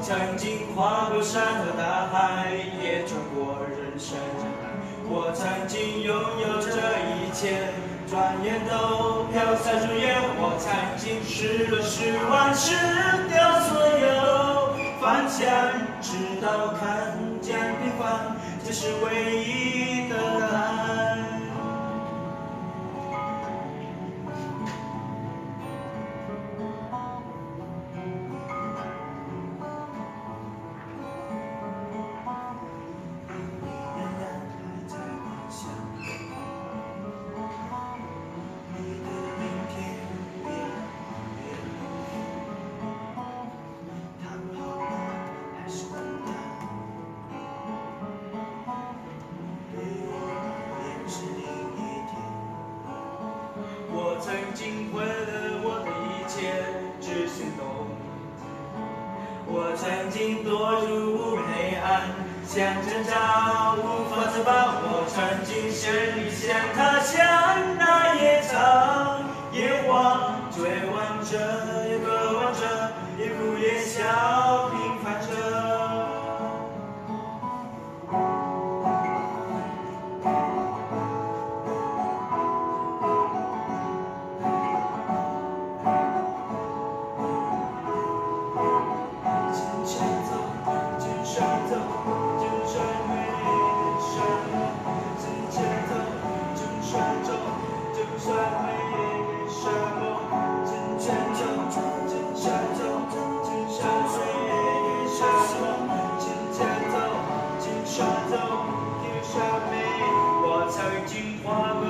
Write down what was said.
曾经跨过山和大海，也穿过人生。我曾经拥有这一切，转眼都飘散如烟。我曾经失落失望失掉所有方向，直到看见平凡，这是唯一的答案。我曾经毁了我的一切，只行动。我曾经堕入无边黑暗，想挣扎无法自拔。我曾经陷入想他乡那夜长夜望，追望着也渴望着，也哭也笑，平凡着。我曾经跨过